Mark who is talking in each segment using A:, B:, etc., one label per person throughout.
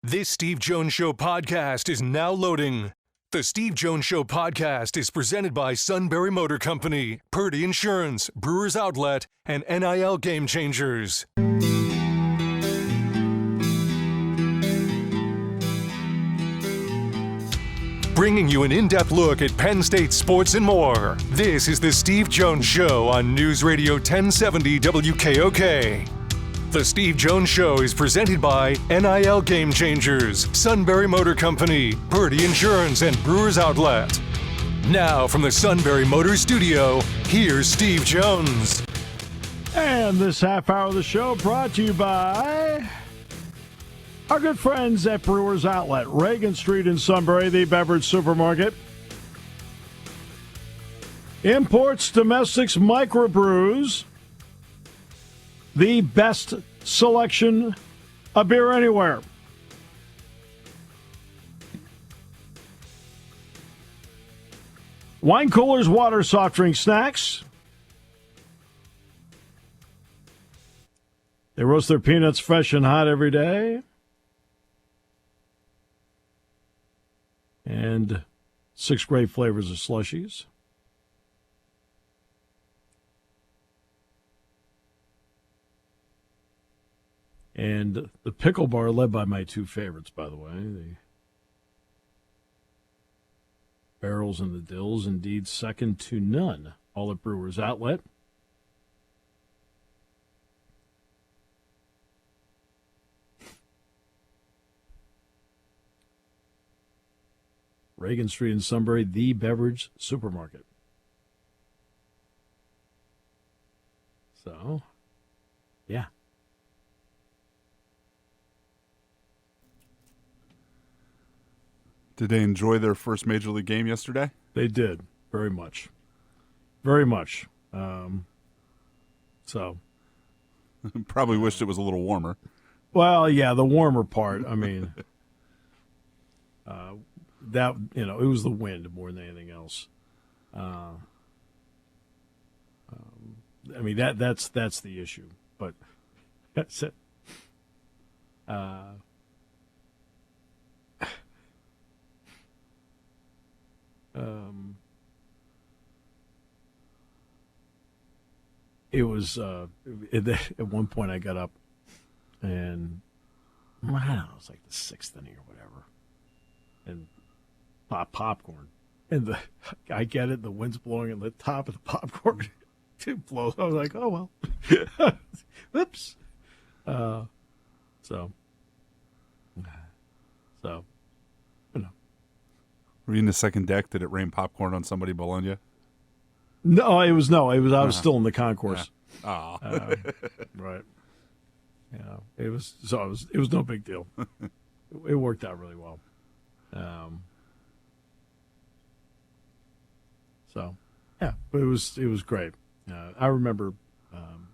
A: This Steve Jones Show podcast is now loading. The Steve Jones Show podcast is presented by Sunbury Motor Company, Purdy Insurance, Brewers Outlet, and NIL Game Changers. Bringing you an in-depth look at Penn State sports and more. This is the Steve Jones Show on News Radio 1070 WKOK. The Steve Jones Show is presented by NIL Game Changers, Sunbury Motor Company, Purdy Insurance, and Brewers Outlet. Now from the Sunbury Motor Studio, here's Steve Jones.
B: And this half hour of the show brought to you by our good friends at Brewers Outlet, Reagan Street in Sunbury, the beverage supermarket. Imports, domestics, microbrews. The best selection of beer anywhere. Wine coolers, water, soft drink, snacks. They roast their peanuts fresh and hot every day. And 6 great flavors of slushies. And the pickle bar, led by my 2 favorites, by the way, the Barrels and the Dills, indeed second to none, all at Brewers Outlet. Reagan Street in Sunbury, the beverage supermarket. So, yeah.
C: Did they enjoy their first Major League game yesterday?
B: They did, very much. Very much. So.
C: Probably wished it was a little warmer.
B: Well, yeah, the warmer part, I mean, that, it was the wind more than anything else. I mean, that's the issue, but that's it. It was at one point I got up and I don't know, it was like the 6th inning or whatever, and popcorn, and I get it, the wind's blowing and the top of the popcorn it blows. I was like, oh well, whoops. So
C: Were you in the second deck? Did it rain popcorn on somebody below you?
B: No, I was still in the concourse.
C: Yeah.
B: Right. Yeah, it was no big deal. It worked out really well. So, yeah, but it was great. I remember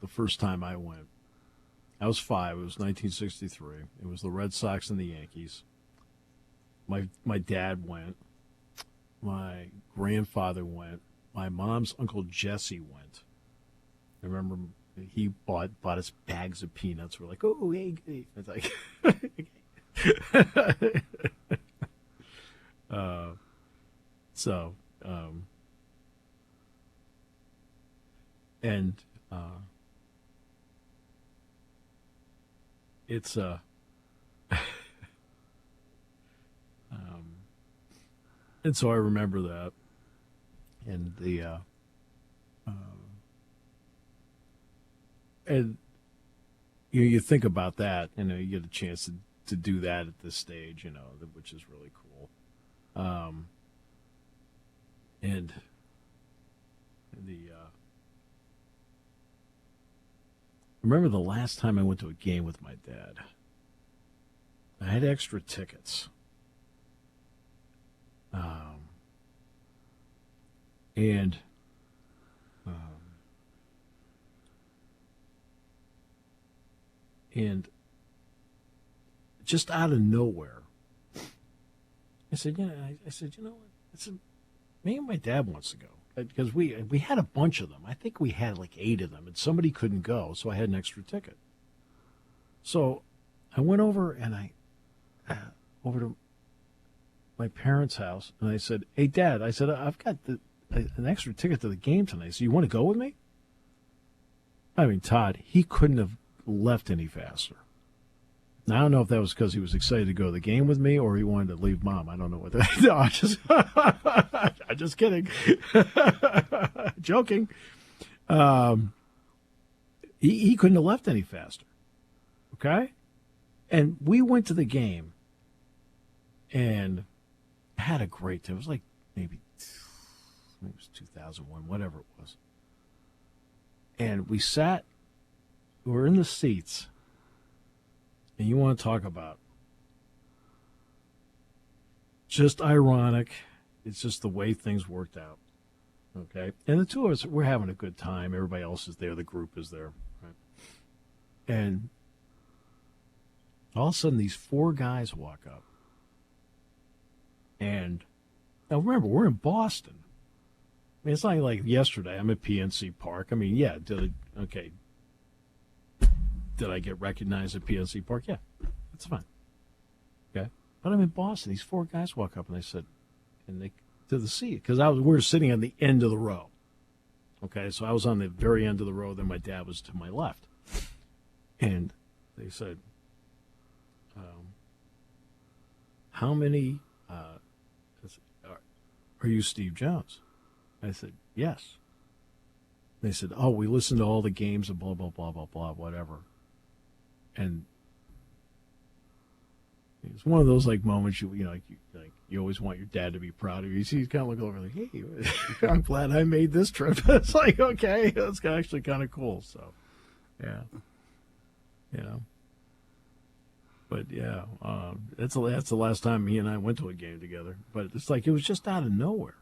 B: the first time I went. I was 5. It was 1963. It was the Red Sox and the Yankees. My dad went. My grandfather went. My mom's Uncle Jesse went. I remember he bought us bags of peanuts. We're like, oh, hey. It's like, it's and so I remember that, and and you think about that, you get a chance to do that at this stage, which is really cool. And I remember the last time I went to a game with my dad. I had extra tickets. And just out of nowhere, I said, you know what? Me and my dad wants to go. Because we had a bunch of them. I think we had like 8 of them, and somebody couldn't go, so I had an extra ticket. So I went over and I over to my parents' house, and I said, "Hey, Dad," I said, "I've got an extra ticket to the game tonight. So you want to go with me?" I mean, Todd, he couldn't have left any faster. Now, I don't know if that was because he was excited to go to the game with me or he wanted to leave Mom. I don't know what that. No, I'm just kidding. Joking. He couldn't have left any faster. Okay? And we went to the game and had a great time. It was like maybe it was 2001, whatever it was. And we were in the seats. And you want to talk about just ironic. It's just the way things worked out. Okay? And the two of us, we're having a good time. Everybody else is there. The group is there. Right? And all of a sudden, these four guys walk up. And now remember, we're in Boston. I mean, it's not like yesterday. I'm at PNC Park. I mean, yeah, did I get recognized at PNC Park? Yeah, that's fine. Okay, but I'm in Boston. These four guys walk up and they said, to the seat because we were sitting on the end of the row. Okay, so I was on the very end of the row. Then my dad was to my left, and they said, "How many are you, Steve Jones?" I said, "Yes." They said, "Oh, we listened to all the games and blah, blah, blah, blah, blah, whatever." And it's one of those like moments you always want your dad to be proud of you. He's kind of looking over like, "Hey, I'm glad I made this trip." It's like, okay, that's actually kind of cool. So, yeah, But yeah, that's the last time he and I went to a game together. But it's like it was just out of nowhere.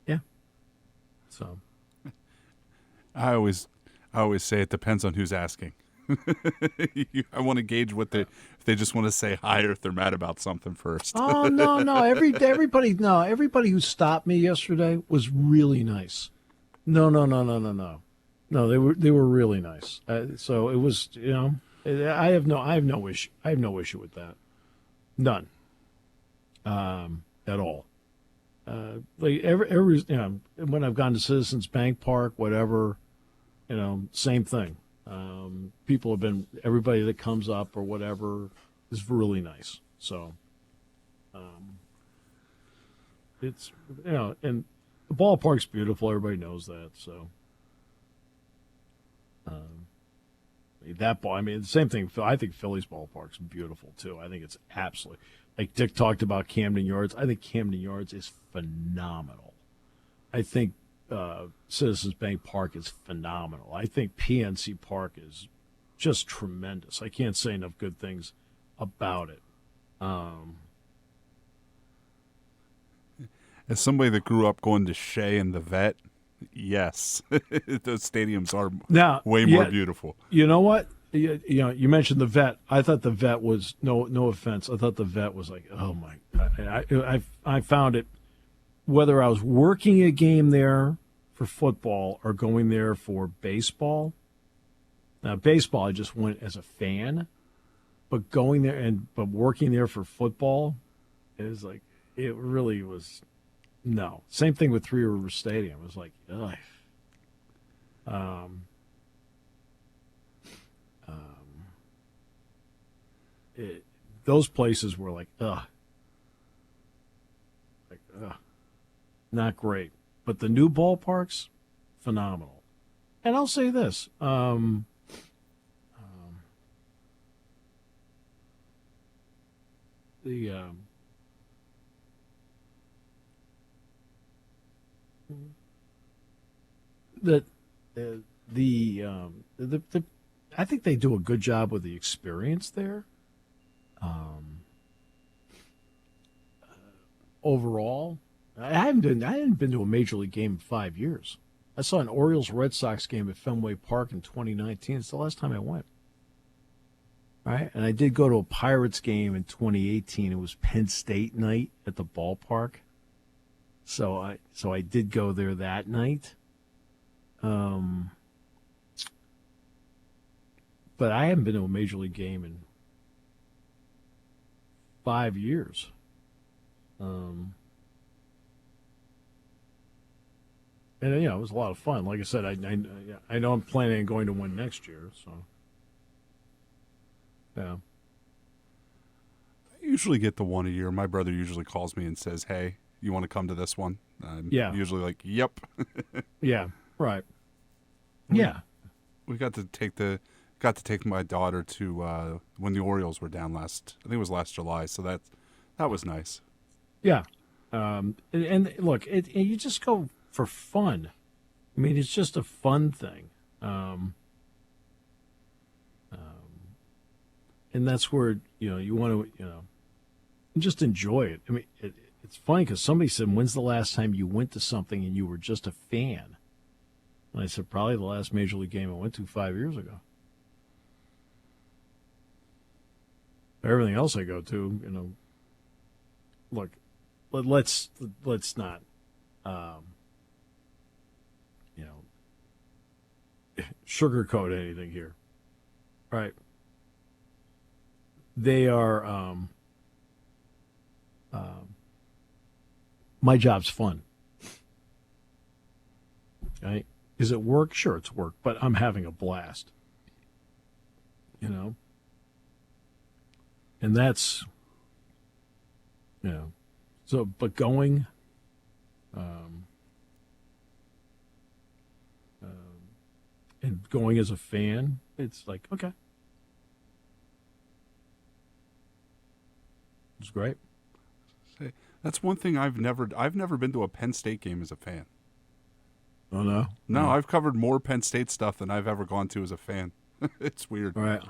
B: Yeah. So
C: I always say it depends on who's asking. I want to gauge if they just want to say hi or if they're mad about something first.
B: Oh no! Everybody who stopped me yesterday was really nice. No. No, they were really nice. So it was, I have no issue with that. None. At all. Like every when I've gone to Citizens Bank Park, whatever, same thing. Everybody that comes up or whatever is really nice. So, it's, and the ballpark's beautiful. Everybody knows that. So, the same thing. I think Philly's ballpark's beautiful too. I think it's absolutely, like Dick talked about Camden Yards. I think Camden Yards is phenomenal. I think Citizens Bank Park is phenomenal. I think PNC Park is just tremendous. I can't say enough good things about it.
C: As somebody that grew up going to Shea and the Vet, yes, those stadiums are way more beautiful.
B: You know what? You mentioned the Vet. I thought the Vet was no offense. I thought the Vet was like, oh my! I found it. Whether I was working a game there for football or going there for baseball. Now, baseball, I just went as a fan, but going there but working there for football, it really was. No. Same thing with Three River Stadium. It was like, ugh. Those places were like, ugh. Not great. But the new ballparks, phenomenal. And I'll say this. I think they do a good job with the experience there. Overall, I hadn't been to a major league game in 5 years. I saw an Orioles Red Sox game at Fenway Park in 2019. It's the last time I went. Right, and I did go to a Pirates game in 2018. It was Penn State night at the ballpark. So I did go there that night. But but I haven't been to a major league game in 5 years. And it was a lot of fun. Like I said, I know I'm planning on going to one next year. So, yeah.
C: I usually get the one a year. My brother usually calls me and says, "Hey, you want to come to this one?" I'm usually like, "Yep."
B: Yeah. Right. Yeah.
C: We got to take my daughter to when the Orioles were down I think it was last July. So that was nice.
B: Yeah. And look, you just go for fun. I mean, it's just a fun thing. And that's where, you want to, just enjoy it. I mean, it's funny because somebody said, when's the last time you went to something and you were just a fan? And I said, probably the last major league game I went to 5 years ago. Everything else I go to, look, let's not, sugarcoat anything here, right? They are, my job's fun. Okay? Is it work? Sure, it's work, but I'm having a blast. And that's, so, but going, and going as a fan, it's like, okay. It's great.
C: That's one thing I've never been to a Penn State game as a fan.
B: Oh, no?
C: No, I've covered more Penn State stuff than I've ever gone to as a fan. It's weird.
B: All right.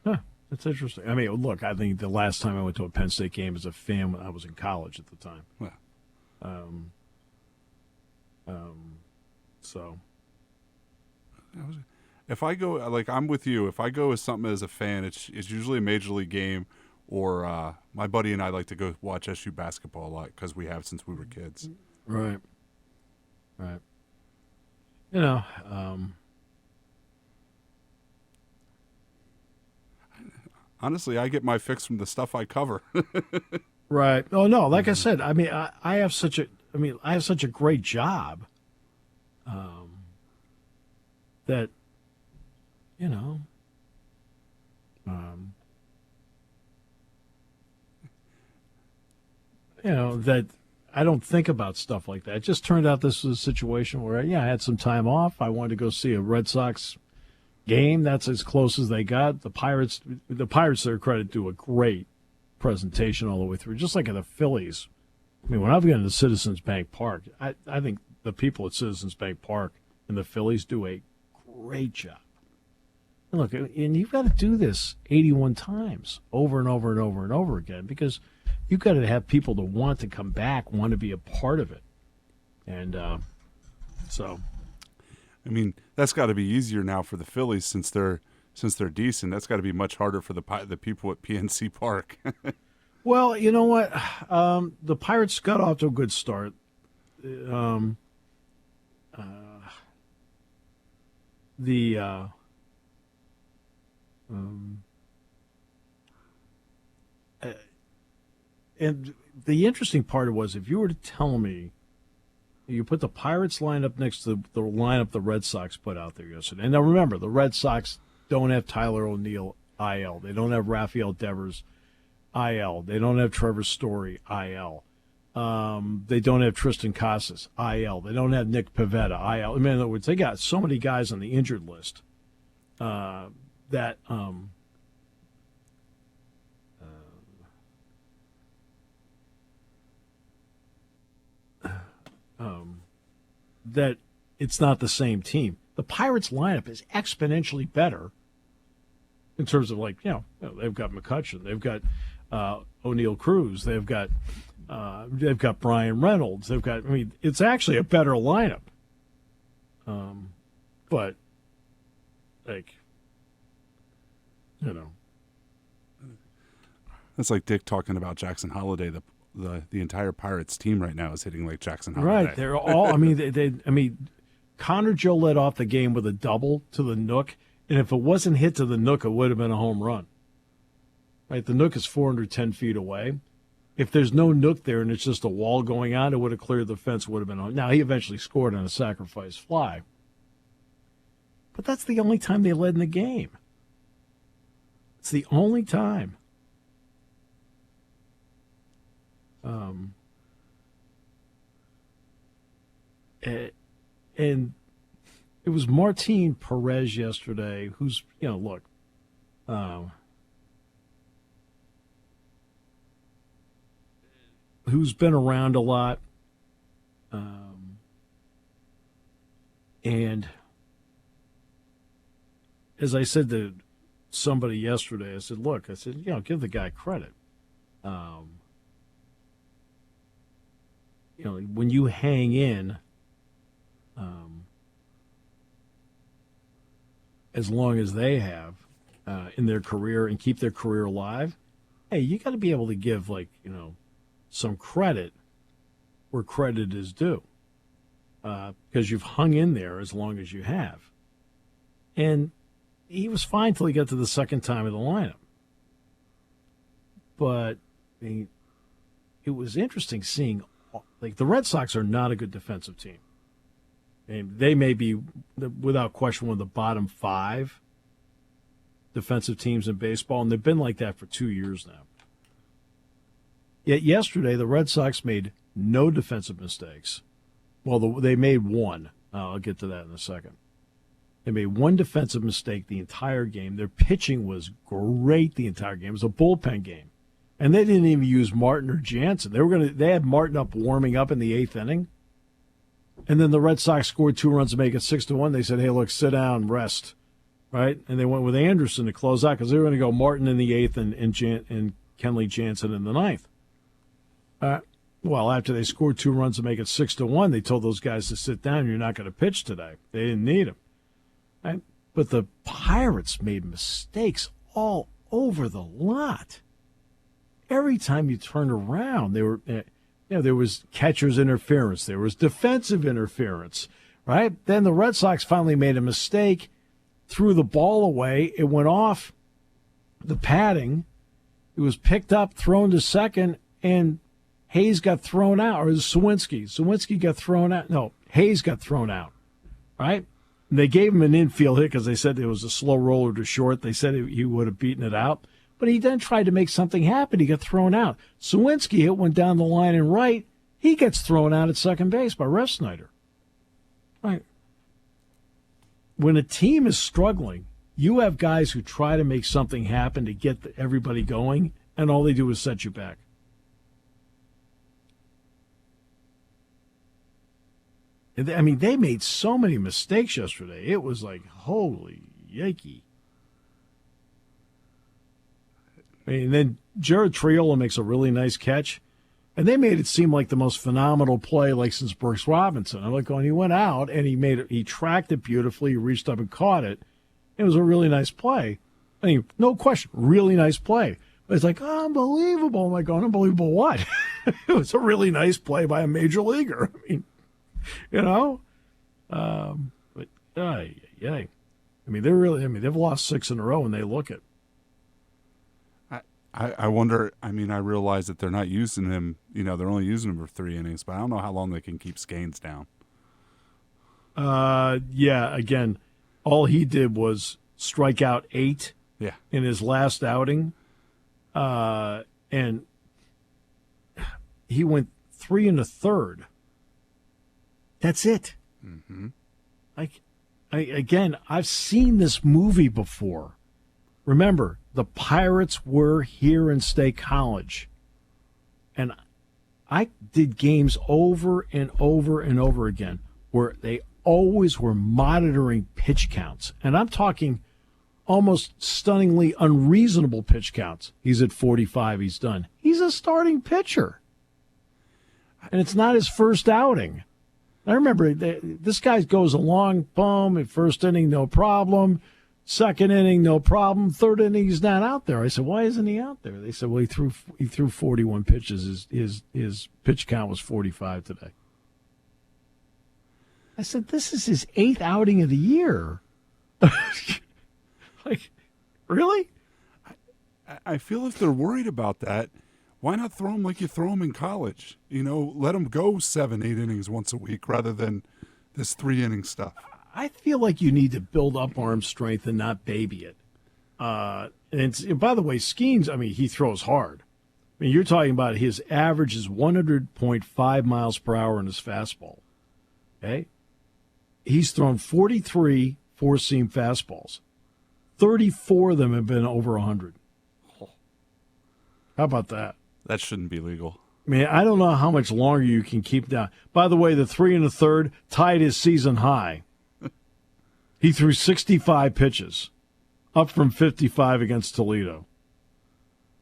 B: Huh, that's interesting. I mean, look, I think the last time I went to a Penn State game as a fan, I was in college at the time.
C: Yeah.
B: So.
C: If I go, like I'm with you, if I go as something as a fan, it's usually a major league game, or my buddy and I like to go watch SU basketball a lot because we have since we were kids.
B: Right. Right.
C: Honestly, I get my fix from the stuff I cover.
B: Right. Oh no, like I said, I mean, I have such a great job, that, that I don't think about stuff like that. It just turned out this was a situation where, I had some time off. I wanted to go see a Red Sox game. That's as close as they got. The Pirates, to their credit, do a great presentation all the way through, just like at the Phillies. I mean, when I've been to Citizens Bank Park, I think the people at Citizens Bank Park and the Phillies do a great job. And look, and you've got to do this 81 times over and over and over and over again, because you've got to have people to want to come back, want to be a part of it. And so,
C: I mean, that's got to be easier now for the Phillies since they're decent. That's got to be much harder for the people at PNC Park.
B: Well, you know what? The Pirates got off to a good start. And the interesting part was, if you were to tell me you put the Pirates lineup next to the lineup the Red Sox put out there yesterday. And now remember, the Red Sox don't have Tyler O'Neill, IL. They don't have Rafael Devers, IL. They don't have Trevor Story, IL. They don't have Tristan Casas, IL. They don't have Nick Pivetta, IL. I mean, in other words, they got so many guys on the injured list that that it's not the same team. The Pirates lineup is exponentially better in terms of, like, they've got McCutchen, they've got O'Neill Cruz, they've got Brian Reynolds, it's actually a better lineup. But, like,
C: That's like Dick talking about Jackson Holliday. The entire Pirates team right now is hitting like Jackson Holliday.
B: Right, they're all. I mean, Connor Joe led off the game with a double to the Nook, And if it wasn't hit to the nook, it would have been a home run. Right? The nook is 410 feet away. If there's no nook there and it's just a wall going on, it would have cleared the fence, would have been home. Now, he eventually scored on a sacrifice fly. But that's the only time they led in the game. It's the only time. And it was Martin Perez yesterday, who's, look, who's been around a lot. And as I said to somebody yesterday, I said, give the guy credit. When you hang in, as long as they have in their career and keep their career alive, hey, you got to be able to give, some credit where credit is due, because you've hung in there as long as you have. And he was fine till he got to the second time of the lineup. But it was interesting seeing, the Red Sox are not a good defensive team. And they may be, without question, one of the bottom 5 defensive teams in baseball, and they've been like that for 2 years now. Yet yesterday, the Red Sox made no defensive mistakes. Well, they made one. I'll get to that in a second. They made one defensive mistake the entire game. Their pitching was great the entire game. It was a bullpen game. And they didn't even use Martin or Jansen. They had Martin up warming up in the 8th inning. And then the Red Sox scored 2 runs to make it 6-1. They said, hey, look, sit down, rest. Right? And they went with Anderson to close out because they were going to go Martin in the 8th and Kenley Jansen in the 9th. Well, after they scored 2 runs to make it 6-1, they told those guys to sit down. You're not going to pitch today. They didn't need him. Right? But the Pirates made mistakes all over the lot. Every time you turned around, there was catcher's interference. There was defensive interference, right? Then the Red Sox finally made a mistake, threw the ball away. It went off the padding. It was picked up, thrown to second, and Hayes got thrown out, or Sawinski. Sawinski got thrown out. No, Hayes got thrown out, right? And they gave him an infield hit because they said it was a slow roller to short. They said he would have beaten it out. But he then tried to make something happen. He got thrown out. Sawinski hit one down the line and right. He gets thrown out at second base by Refsnyder. Right. When a team is struggling, you have guys who try to make something happen to get everybody going, and all they do is set you back. I mean, they made so many mistakes yesterday. It was like, holy yikey. And then Jared Triola makes a really nice catch, and they made it seem like the most phenomenal play since Brooks Robinson. I'm going, he went out and he tracked it beautifully, he reached up and caught it. It was a really nice play. I mean, no question, really nice play. But it's like, unbelievable. I'm like, unbelievable what? It was a really nice play by a major leaguer. I mean, but yay. I mean, they've lost 6 in a row and they look it.
C: I wonder, I realize that they're not using him, they're only using him for 3 innings, but I don't know how long they can keep Scanes down.
B: Yeah, again, all he did was strike out 8 in his last outing. And he went 3 1/3. That's it.
C: Mm-hmm.
B: Again, I've seen this movie before. Remember, the Pirates were here in State College. And I did games over and over and over again where they always were monitoring pitch counts. And I'm talking almost stunningly unreasonable pitch counts. He's at 45, he's done. He's a starting pitcher. And it's not his first outing. I remember this guy goes along, boom, at first inning, no problem. Second inning, no problem. Third inning, he's not out there. I said, why isn't he out there? They said, well, he threw 41 pitches. His pitch count was 45 today. I said, this is his 8th outing of the year. Really?
C: I feel if they're worried about that, why not throw them like you throw them in college? Let them go 7-8 innings once a week rather than this 3-inning stuff.
B: I feel like you need to build up arm strength and not baby it. And by the way, Skeens, he throws hard. You're talking about his average is 100.5 miles per hour in his fastball. Okay? He's thrown 43 four-seam fastballs. 34 of them have been over 100. How about that?
C: That shouldn't be legal.
B: I don't know how much longer you can keep down. By the way, the 3 1/3 tied his season high. He threw 65 pitches, up from 55 against Toledo.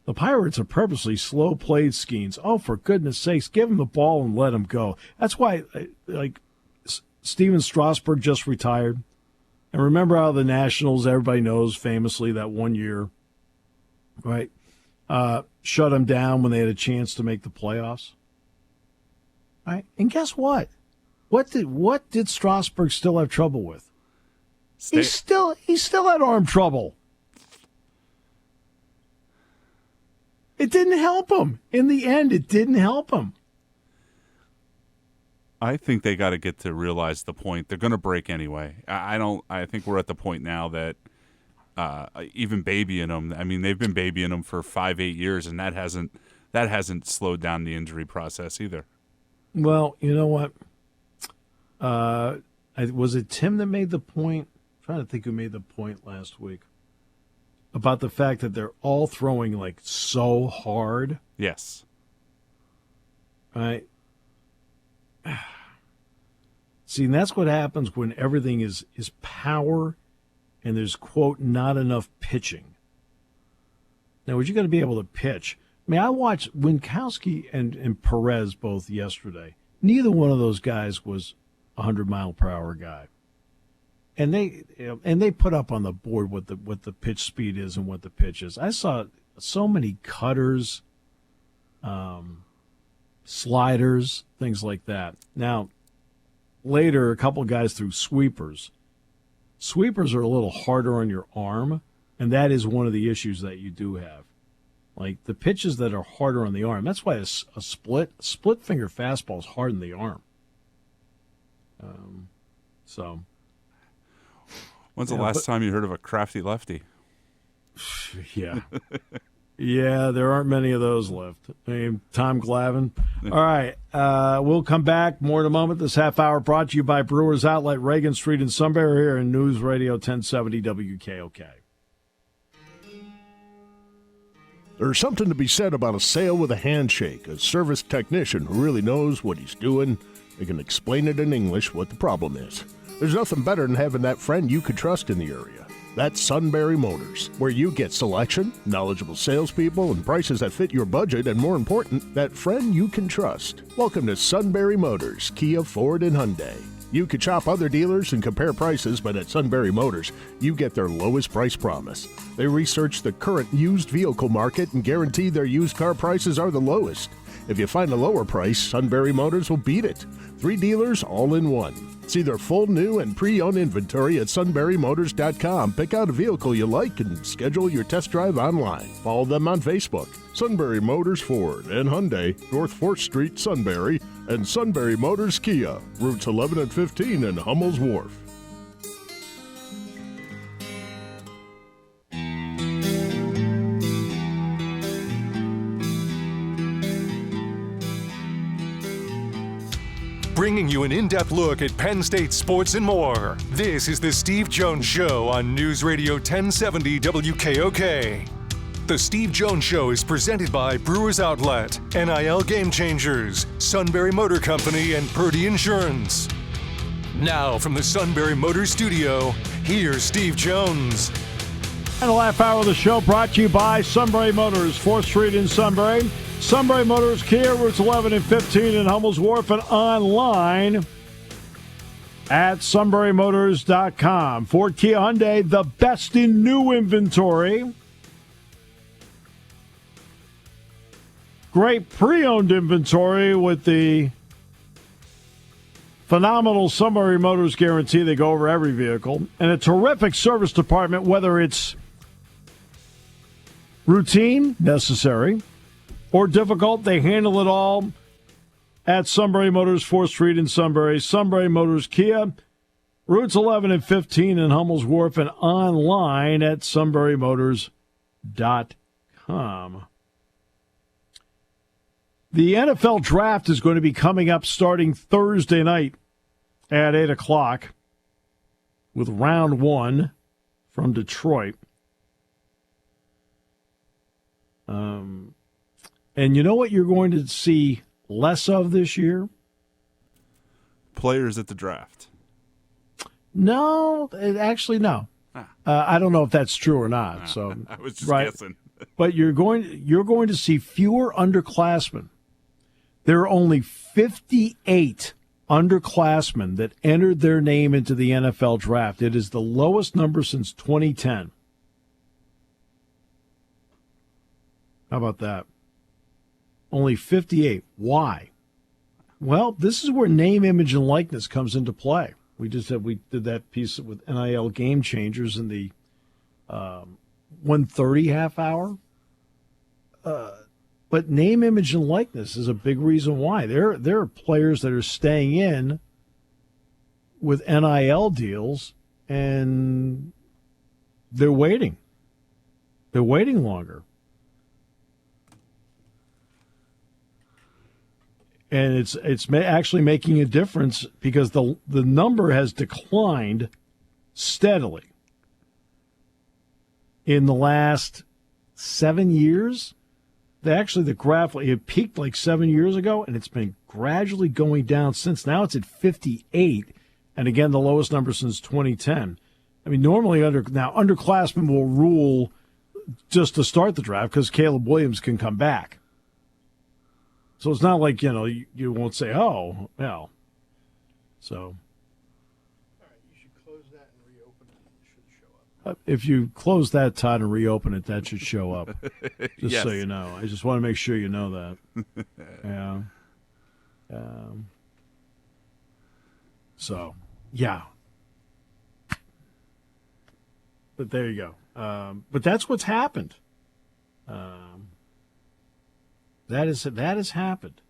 B: The Pirates have purposely slow-played Skeens. Oh, for goodness sakes, give him the ball and let him go. That's why, Steven Strasburg just retired. And remember how the Nationals, everybody knows famously that one year, right, shut him down when they had a chance to make the playoffs? Right? And guess what? What did Strasburg still have trouble with? He still had arm trouble. It didn't help him. In the end, it didn't help him.
C: I think they got to get to realize the point. They're going to break anyway. I think we're at the point now that even babying them. They've been babying them for 5-8 years, and that hasn't slowed down the injury process either.
B: Well, you know what? Was it Tim that made the point? I'm trying to think who made the point last week about the fact that they're all throwing like so hard.
C: Yes.
B: Right. See, and that's what happens when everything is power and there's, quote, not enough pitching. Now, you got to be able to pitch. I watched Winkowski and Perez both yesterday. Neither one of those guys was a 100-mile-per-hour guy. And they put up on the board what the pitch speed is and what the pitch is. I saw so many cutters, sliders, things like that. Now, later, a couple of guys threw sweepers. Sweepers are a little harder on your arm, and that is one of the issues that you do have. Like the pitches that are harder on the arm. That's why a split finger fastball is hard on the arm.
C: When's the last time you heard of a crafty lefty?
B: Yeah. Yeah, there aren't many of those left. Tom Glavine. All right, we'll come back. More in a moment. This half hour brought to you by Brewers Outlet, Reagan Street in Sunbury here in News Radio 1070 WKOK.
D: There's something to be said about a sale with a handshake, a service technician who really knows what he's doing. They can explain it in English what the problem is. There's nothing better than having that friend you could trust in the area. That's Sunbury Motors, where you get selection, knowledgeable salespeople, and prices that fit your budget, and more important, that friend you can trust. Welcome to Sunbury Motors, Kia, Ford, and Hyundai. You could shop other dealers and compare prices, but at Sunbury Motors, you get their lowest price promise. They research the current used vehicle market and guarantee their used car prices are the lowest. If you find a lower price, Sunbury Motors will beat it. 3 dealers all in one. See their full new and pre-owned inventory at sunburymotors.com. Pick out a vehicle you like and schedule your test drive online. Follow them on Facebook. Sunbury Motors Ford and Hyundai, North 4th Street, Sunbury, and Sunbury Motors Kia, routes 11 and 15 in Hummel's Wharf.
A: Bringing you an in-depth look at Penn State sports and more. This is the Steve Jones Show on News Radio 1070 WKOK. The Steve Jones Show is presented by Brewers Outlet, NIL Game Changers, Sunbury Motor Company, and Purdy Insurance. Now from the Sunbury Motor Studio, here's Steve Jones.
B: And the half hour of the show brought to you by Sunbury Motors, 4th Street in Sunbury. Sunbury Motors Kia, routes 11 and 15 in Hummel's Wharf, and online at sunburymotors.com. Ford, Kia, Hyundai, the best in new inventory. Great pre-owned inventory with the phenomenal Sunbury Motors guarantee. They go over every vehicle. And a terrific service department, whether it's Routine, necessary, or difficult, they handle it all at Sunbury Motors, 4th Street in Sunbury. Sunbury Motors Kia, routes 11 and 15 in Hummel's Wharf, and online at sunburymotors.com. The NFL draft is going to be coming up starting Thursday night at 8 o'clock with round one from Detroit. And you know what you're going to see less of this year?
C: Players at the draft.
B: No, actually, no. I don't know if that's true or not. So
C: I was just guessing.
B: But you're going to see fewer underclassmen. There are only 58 underclassmen that entered their name into the NFL draft. It is the lowest number since 2010. How about that? Only 58. Why? Well, this is where name, image, and likeness comes into play. We did that piece with NIL Game Changers in the 1:30 half hour. But name, image, and likeness is a big reason why. There are players that are staying in with NIL deals, and they're waiting. They're waiting longer. And it's actually making a difference because the number has declined steadily in the last 7 years. The graph, it peaked like 7 years ago, and it's been gradually going down since. Now it's at 58, and again, the lowest number since 2010. I mean, normally underclassmen will rule just to start the draft because Caleb Williams can come back. So it's not like, you won't say, oh, well. So. All right, you should close that and reopen it. It should show up. If you close that, Todd, and reopen it, that should show up. Just
C: yes.
B: So you know. I just want to make sure you know that. Yeah. So, yeah. But there you go. But that's what's happened. That has happened.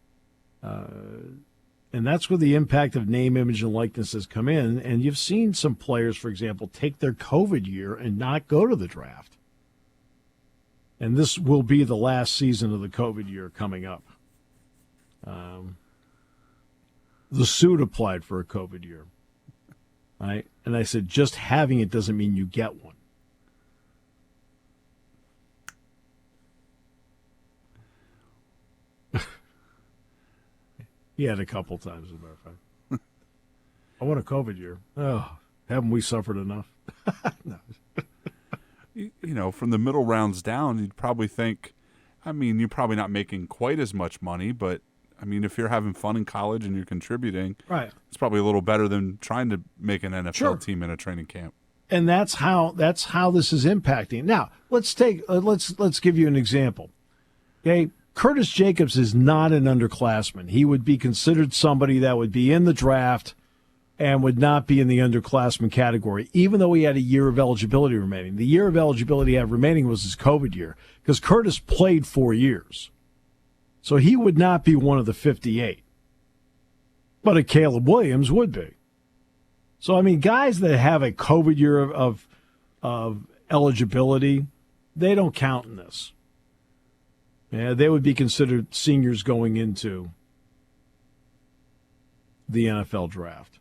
B: And that's where the impact of name, image, and likeness has come in. And you've seen some players, for example, take their COVID year and not go to the draft. And this will be the last season of the COVID year coming up. The suit applied for a COVID year. Right? And I said, just having it doesn't mean you get one. He had a couple times, as a matter of fact. I want a COVID year. Oh, haven't we suffered enough? No.
C: From the middle rounds down, you'd probably think, you're probably not making quite as much money, but, if you're having fun in college and you're contributing,
B: right,
C: it's probably a little better than trying to make an NFL team in a training camp.
B: And that's how this is impacting. Now, let's give you an example. Okay. Curtis Jacobs is not an underclassman. He would be considered somebody that would be in the draft and would not be in the underclassman category, even though he had a year of eligibility remaining. The year of eligibility he had remaining was his COVID year, because Curtis played 4 years. So he would not be one of the 58. But a Caleb Williams would be. So, guys that have a COVID year of eligibility, they don't count in this. Yeah, they would be considered seniors going into the NFL draft.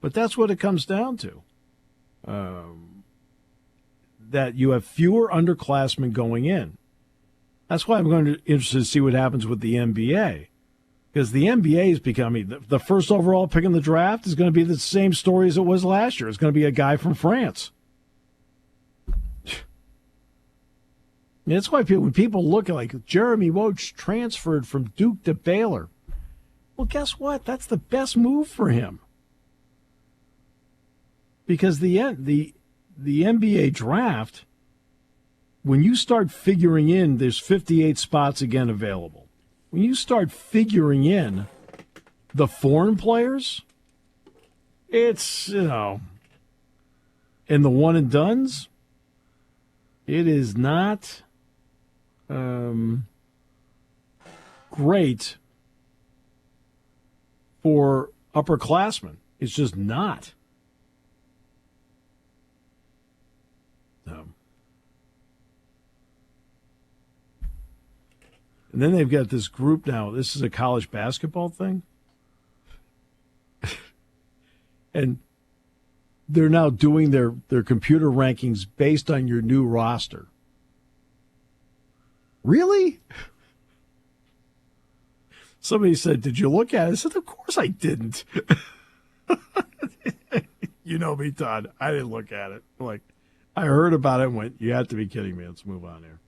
B: But that's what it comes down to. That you have fewer underclassmen going in. That's why I'm going to be interested to see what happens with the NBA. Because the NBA is becoming, the first overall pick in the draft is going to be the same story as it was last year. It's going to be a guy from France. That's why when people look at like Jeremy Woj transferred from Duke to Baylor. Well, guess what? That's the best move for him. Because the NBA draft, when you start figuring in, there's 58 spots again available. When you start figuring in the foreign players, it's, and the one and dones, it is not great for upperclassmen. It's just not. And then they've got this group now. This is a college basketball thing. And they're now doing their computer rankings based on your new roster. Really? Somebody said, "Did you look at it?" I said, "Of course I didn't." You know me, Todd. I didn't look at it. Like, I heard about it and went, "You have to be kidding me. Let's move on here."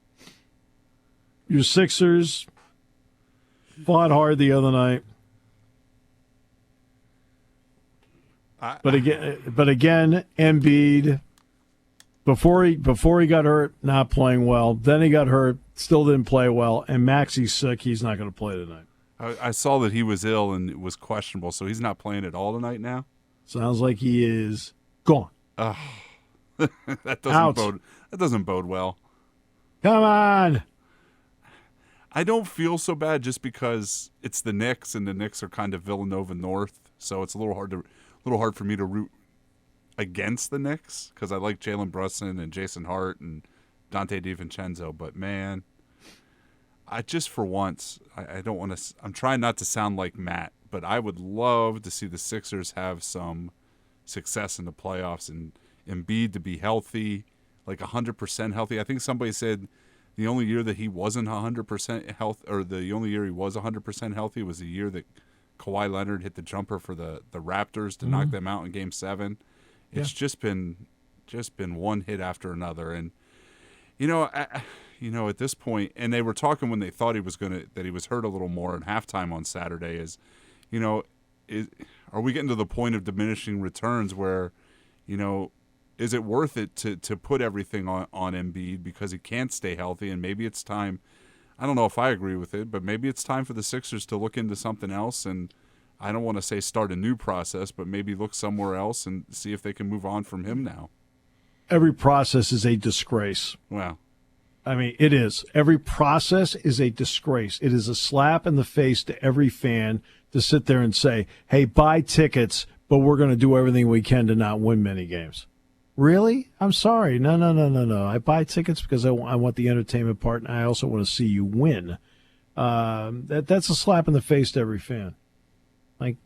B: Your Sixers fought hard the other night. But again, Embiid, before he got hurt, not playing well. Then he got hurt, still didn't play well. And Maxi's sick. He's not going to play tonight.
C: I saw that he was ill and was questionable, so he's not playing at all tonight now?
B: Sounds like he is gone.
C: That doesn't bode well.
B: Come on.
C: I don't feel so bad just because it's the Knicks, and the Knicks are kind of Villanova North, so it's a little hard for me to root against the Knicks because I like Jalen Brunson and Jason Hart and Dante DiVincenzo. But man, I just for once I don't want to. I'm trying not to sound like Matt, but I would love to see the Sixers have some success in the playoffs and Embiid to be healthy, like 100% healthy. I think somebody said the only year that he wasn't 100% health, or the only year he was 100% healthy, was the year that Kawhi Leonard hit the jumper for the Raptors to knock them out in Game 7. It's just been one hit after another, and at this point, and they were talking when they thought that he was hurt a little more in halftime on Saturday. Are we getting to the point of diminishing returns where, is it worth it to put everything on Embiid because he can't stay healthy? And maybe it's time. I don't know if I agree with it, but maybe it's time for the Sixers to look into something else. And I don't want to say start a new process, but maybe look somewhere else and see if they can move on from him now.
B: Every process is a disgrace.
C: Wow.
B: I mean, it is. Every process is a disgrace. It is a slap in the face to every fan to sit there and say, "Hey, buy tickets, but we're going to do everything we can to not win many games." Really? I'm sorry. No. I buy tickets because I want the entertainment part, and I also want to see you win. That's a slap in the face to every fan. Like,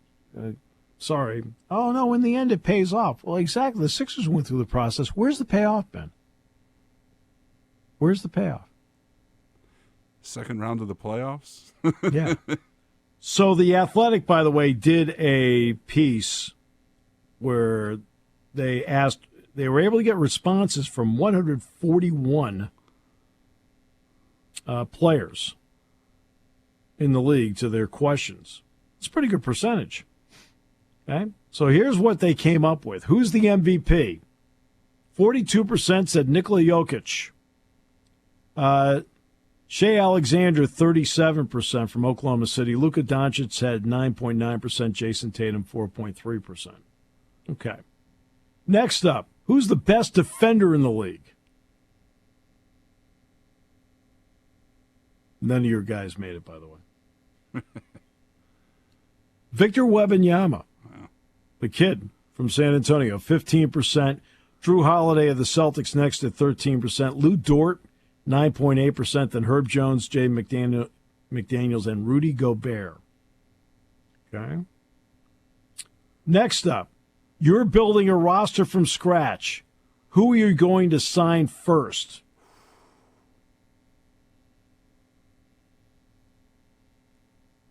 B: sorry. Oh, no, in the end it pays off. Well, exactly. The Sixers went through the process. Where's the payoff, Ben? Where's the payoff?
C: Second round of the playoffs?
B: Yeah. So The Athletic, by the way, did a piece where they were able to get responses from 141 players in the league to their questions. It's a pretty good percentage. Okay? So here's what they came up with. Who's the MVP? 42% said Nikola Jokic. Shea Alexander, 37% from Oklahoma City. Luka Doncic had 9.9%. Jason Tatum, 4.3%. Okay. Next up, who's the best defender in the league? None of your guys made it, by the way. Victor Wembanyama, the kid from San Antonio, 15%. Drew Holiday of the Celtics next at 13%. Lou Dort, 9.8%. Then Herb Jones, Jay McDaniels, and Rudy Gobert. Okay. Next up, you're building a roster from scratch. Who are you going to sign first?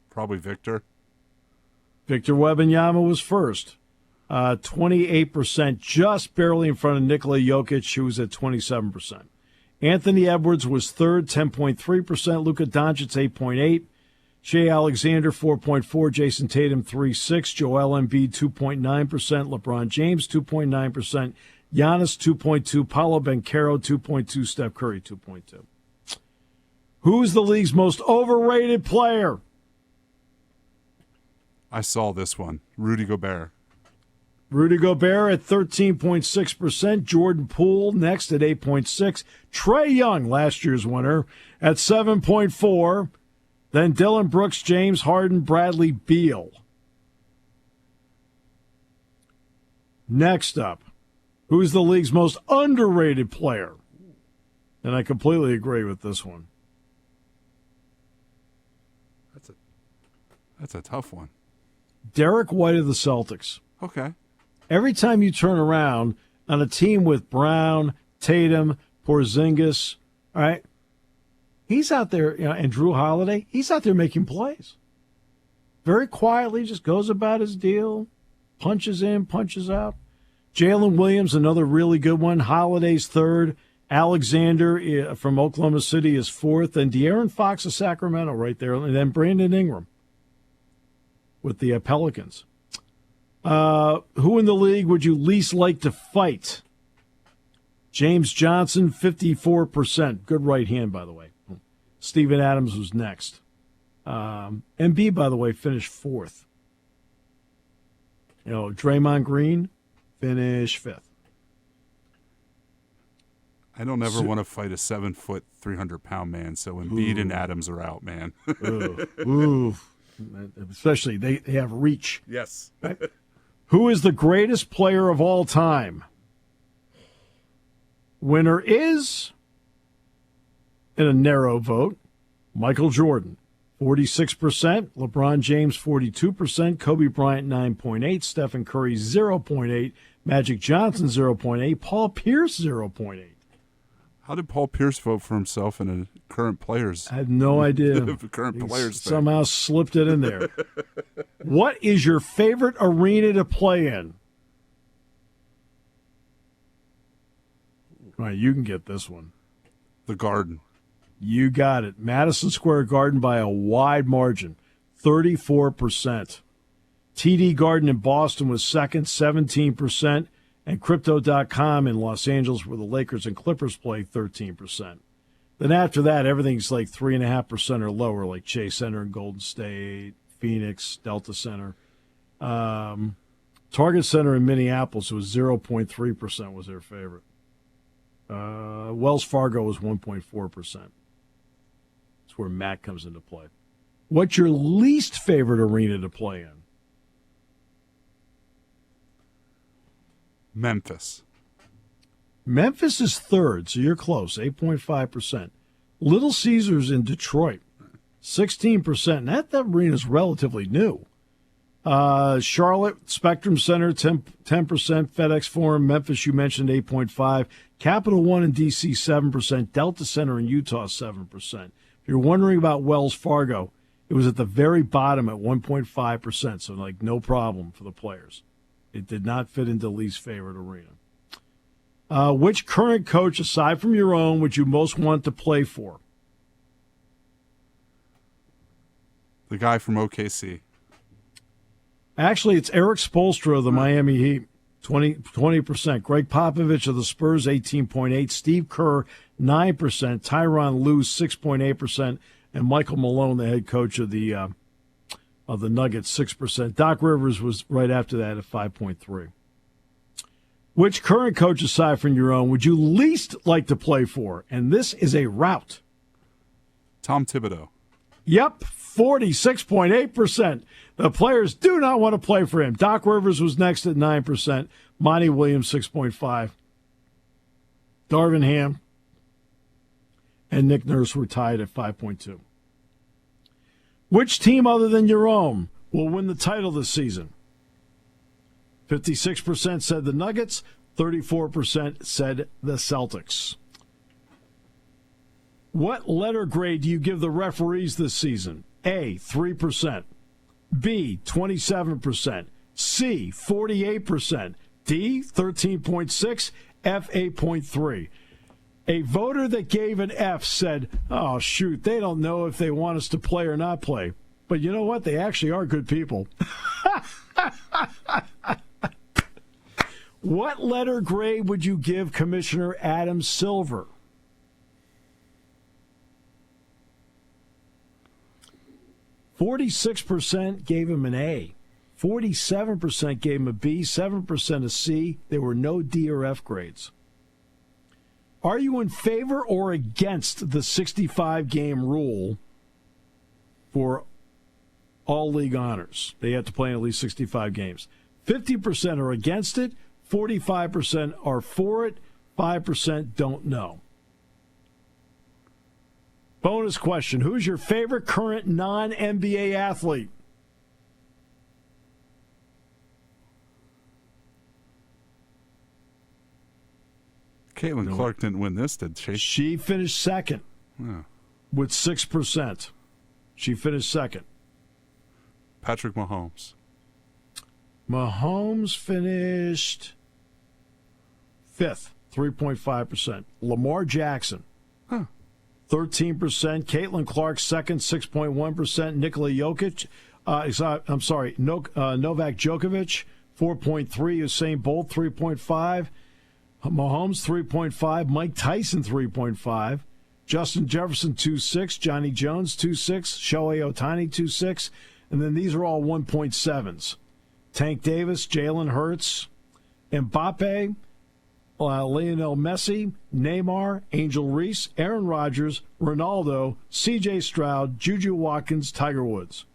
C: Probably Victor.
B: Victor Wembanyama was first. 28%, just barely in front of Nikola Jokic, who was at 27%. Anthony Edwards was third, 10.3%. Luka Doncic, 8.8%. Shea Alexander, 4.4%. Jason Tatum, 3.6%. Joel Embiid, 2.9%. LeBron James, 2.9%. Giannis, 2.2%. Paolo Banchero, 2.2%. Steph Curry, 2.2%. Who's the league's most overrated player?
C: I saw this one. Rudy Gobert.
B: Rudy Gobert at 13.6%. Jordan Poole next at 8.6%. Trae Young, last year's winner, at 7.4%. Then Dillon Brooks, James Harden, Bradley Beal. Next up, who's the league's most underrated player? And I completely agree with this one.
C: That's a tough one.
B: Derek White of the Celtics.
C: Okay.
B: Every time you turn around on a team with Brown, Tatum, Porzingis, all right, he's out there, and Drew Holiday, he's out there making plays. Very quietly, just goes about his deal, punches in, punches out. Jalen Williams, another really good one. Holiday's third. Alexander from Oklahoma City is fourth. And De'Aaron Fox of Sacramento right there. And then Brandon Ingram with the Pelicans. Who in the league would you least like to fight? James Johnson, 54%. Good right hand, by the way. Steven Adams was next. Embiid, by the way, finished fourth. Draymond Green finished fifth.
C: I don't ever want to fight a 7-foot, 300-pound man, so Embiid and Adams are out, man.
B: Ooh. Especially, they have reach.
C: Yes.
B: Right? Who is the greatest player of all time? Winner is, in a narrow vote, Michael Jordan, 46%, LeBron James, 42%, Kobe Bryant, 9.8%, Stephen Curry, 0.8%, Magic Johnson, 0.8%, Paul Pierce, 0.8%.
C: How did Paul Pierce vote for himself in a current players?
B: I have no idea.
C: Current players thing.
B: Somehow slipped it in there. What is your favorite arena to play in? All right, you can get this one.
C: The Garden.
B: You got it. Madison Square Garden by a wide margin, 34%. TD Garden in Boston was second, 17%. And Crypto.com in Los Angeles, where the Lakers and Clippers play, 13%. Then after that, everything's like 3.5% or lower, like Chase Center in Golden State, Phoenix, Delta Center. Target Center in Minneapolis was 0.3% was their favorite. Wells Fargo was 1.4%. That's where Matt comes into play. What's your least favorite arena to play in?
C: Memphis.
B: Memphis is third, so you're close, 8.5%. Little Caesars in Detroit, 16%. And that arena is relatively new. Charlotte, Spectrum Center, 10%. FedEx Forum, Memphis, you mentioned 8.5%. Capital One in D.C., 7%. Delta Center in Utah, 7%. If you're wondering about Wells Fargo, it was at the very bottom at 1.5%, so like no problem for the players. It did not fit into least favorite arena. Which current coach, aside from your own, would you most want to play for?
C: The guy from OKC.
B: Actually, it's Eric Spoelstra of the Miami Heat, 20%. Greg Popovich of the Spurs, 18.8%. Steve Kerr, 9%. Tyronn Lue, 6.8%. And Michael Malone, the head coach of the Nuggets, 6%. Doc Rivers was right after that at 5.3%. Which current coach, aside from your own, would you least like to play for? And this is a rout.
C: Tom Thibodeau.
B: Yep, 46.8%. The players do not want to play for him. Doc Rivers was next at 9%. Monty Williams, 6.5%. Darvin Ham and Nick Nurse were tied at 5.2%. Which team other than your own will win the title this season? 56% said the Nuggets, 34% said the Celtics. What letter grade do you give the referees this season? A, 3%. B, 27%. C, 48%. D, 13.6%. F, 8.3%. A voter that gave an F said, oh, shoot, they don't know if they want us to play or not play. But you know what? They actually are good people. What letter grade would you give Commissioner Adam Silver? .46% gave him an A. 47% gave him a B, 7% a C. There were no D or F grades. Are you in favor or against the 65-game rule for all league honors? They have to play in at least 65 games. 50% are against it, 45% are for it, 5% don't know. Bonus question, who's your favorite current non-NBA athlete?
C: Caitlin Clark didn't win this, did she?
B: She finished second with 6%. She finished second.
C: Patrick Mahomes.
B: Mahomes finished fifth, 3.5%. Lamar Jackson, 13%. Caitlin Clark, second, 6.1%. Nikola Jokic, Novak Djokovic, 4.3%. Usain Bolt, 3.5%. Mahomes, 3.5%. Mike Tyson, 3.5%. Justin Jefferson, 2.6%. Johnny Jones, 2.6%. Shohei Ohtani, 2.6%. And then these are all 1.7s. Tank Davis, Jalen Hurts, Mbappe, Lionel Messi, Neymar, Angel Reese, Aaron Rodgers, Ronaldo, C.J. Stroud, Juju Watkins, Tiger Woods.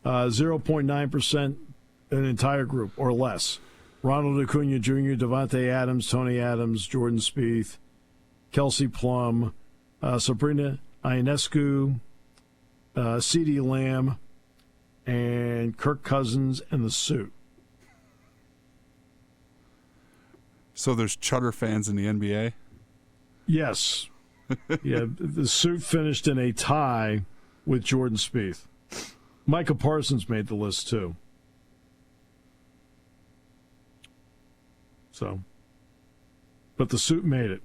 B: 0.9%. An entire group or less. Ronald Acuna Jr., Devontae Adams, Tony Adams, Jordan Spieth, Kelsey Plum, Sabrina Ionescu, CeeDee Lamb, and Kirk Cousins and the Suit.
C: So there's Chutter fans in the NBA?
B: Yes. Yeah, the Suit finished in a tie with Jordan Spieth. Micah Parsons made the list, too. So, but the Suit made it.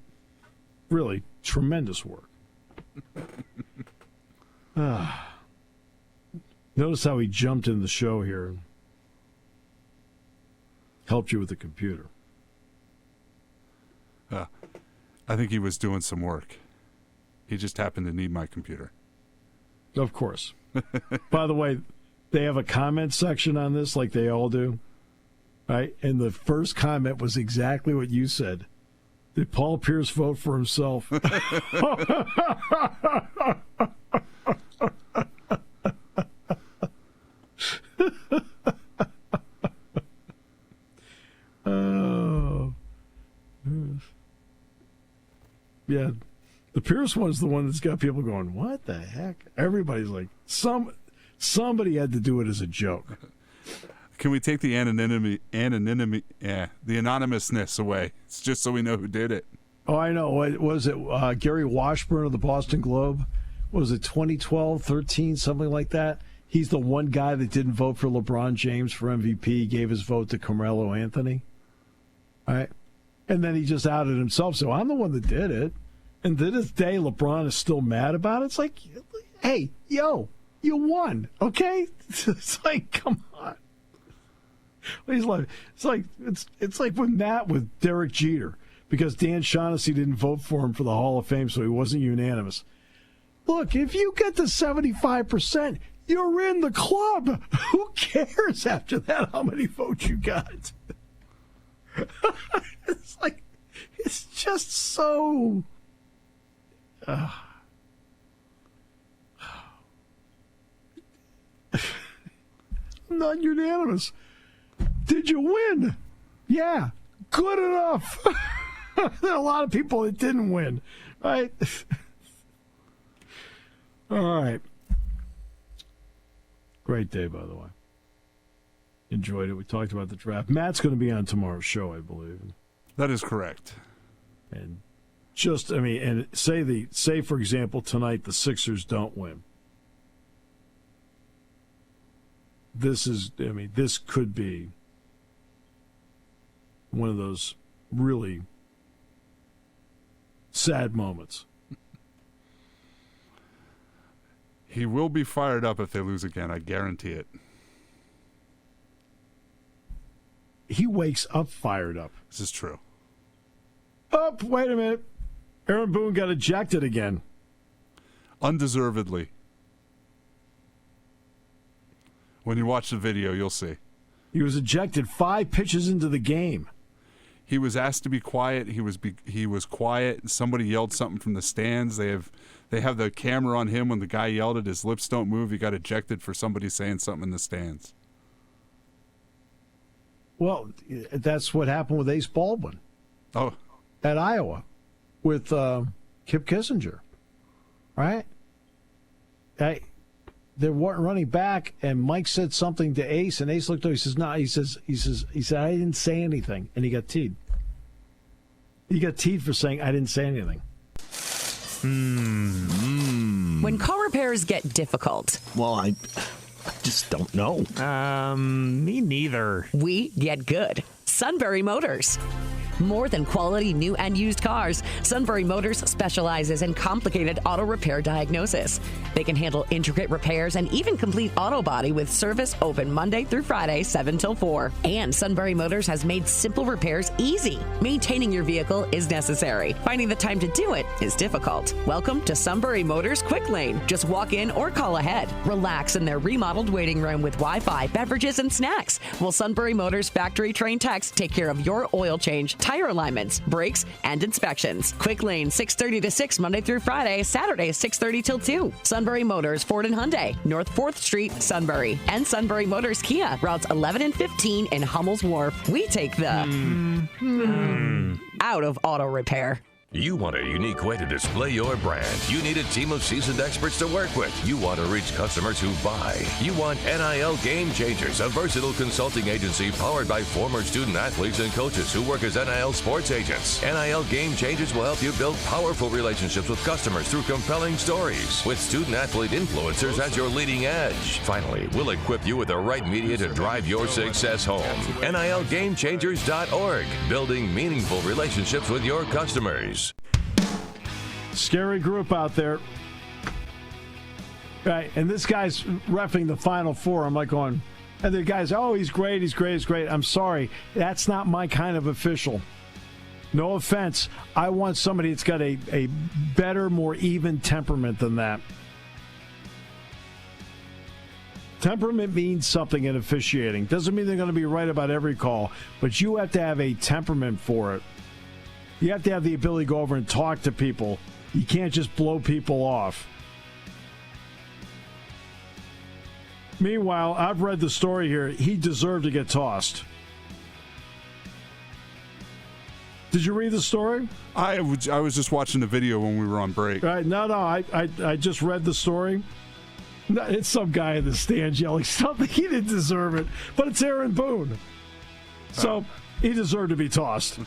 B: Really tremendous work. Notice how he jumped in the show here and helped you with the computer.
C: I think he was doing some work. He just happened to need my computer.
B: Of course. By the way, they have a comment section on this like they all do. Right? And the first comment was exactly what you said. Did Paul Pierce vote for himself? Oh. Yeah. The Pierce one's the one that's got people going, what the heck? Everybody's like, somebody had to do it as a joke.
C: Can we take the anonymity, the anonymousness away? It's just so we know who did it.
B: Oh, I know. What was it? Gary Washburn of the Boston Globe? What was it 2012, 13, something like that? He's the one guy that didn't vote for LeBron James for MVP. He gave his vote to Carmelo Anthony. All right? And then he just outed himself. So I'm the one that did it. And to this day, LeBron is still mad about it. It's like, hey, yo, you won, okay? It's like, come on. He's like, it's like with Matt with Derek Jeter, because Dan Shaughnessy didn't vote for him for the Hall of Fame, so he wasn't unanimous. Look, if you get to 75%, you're in the club. Who cares after that how many votes you got? It's like, it's just so. Not unanimous. Did you win? Yeah, good enough. There are a lot of people that didn't win, right? All right. Great day, by the way. Enjoyed it. We talked about the draft. Matt's going to be on tomorrow's show, I believe.
C: That is correct.
B: And just, I mean, and say for example tonight the Sixers don't win. This could be one of those really sad moments.
C: He will be fired up if they lose again. I guarantee it.
B: He wakes up fired up.
C: This is true.
B: Oh, wait a minute. Aaron Boone got ejected again.
C: Undeservedly. When you watch the video, you'll see.
B: He was ejected 5 pitches into the game.
C: He was asked to be quiet. He was quiet. Somebody yelled something from the stands. They have the camera on him. When the guy yelled it, his lips don't move. He got ejected for somebody saying something in the stands.
B: Well, that's what happened with Ace Baldwin.
C: Oh.
B: At Iowa with Kip Kissinger, right? They weren't running back, and Mike said something to Ace, and Ace looked over. He says, "No." He said, "I didn't say anything," and he got teed. He got teed for saying, "I didn't say anything."
E: When car repairs get difficult,
D: Well, I just don't know.
F: Me neither.
E: we get good. Sunbury Motors. More than quality new and used cars, Sunbury Motors specializes in complicated auto repair diagnosis. They can handle intricate repairs and even complete auto body with service open Monday through Friday, 7 till 4. And Sunbury Motors has made simple repairs easy. Maintaining your vehicle is necessary. Finding the time to do it is difficult. Welcome to Sunbury Motors Quick Lane. Just walk in or call ahead. Relax in their remodeled waiting room with Wi-Fi, beverages, and snacks. While Sunbury Motors factory-trained techs take care of your oil change, tire alignments, brakes, and inspections. Quick Lane, 6:30 to 6, Monday through Friday, Saturday, 6:30 till 2. Sunbury Motors, Ford and Hyundai, North 4th Street, Sunbury. And Sunbury Motors Kia, routes 11 and 15 in Hummel's Wharf. We take the out of auto repair.
G: You want a unique way to display your brand. You need a team of seasoned experts to work with. You want to reach customers who buy. You want NIL Game Changers, a versatile consulting agency powered by former student athletes and coaches who work as NIL sports agents. NIL Game Changers will help you build powerful relationships with customers through compelling stories, with student athlete influencers as your leading edge. Finally, we'll equip you with the right media to drive your success home. NILGameChangers.org, building meaningful relationships with your customers.
B: Scary group out there. Right, and this guy's reffing the Final Four. I'm like going, and the guy's, oh, he's great, he's great, he's great. I'm sorry, that's not my kind of official. No offense. I want somebody that's got a better, more even temperament than that. Temperament means something in officiating. Doesn't mean they're going to be right about every call, but you have to have a temperament for it. You have to have the ability to go over and talk to people. You can't just blow people off. Meanwhile, I've read the story here. He deserved to get tossed. Did you read the story?
C: I was just watching the video when we were on break.
B: Right? No, I just read the story. No, it's some guy in the stands yelling something. He didn't deserve it, but it's Aaron Boone. So he deserved to be tossed.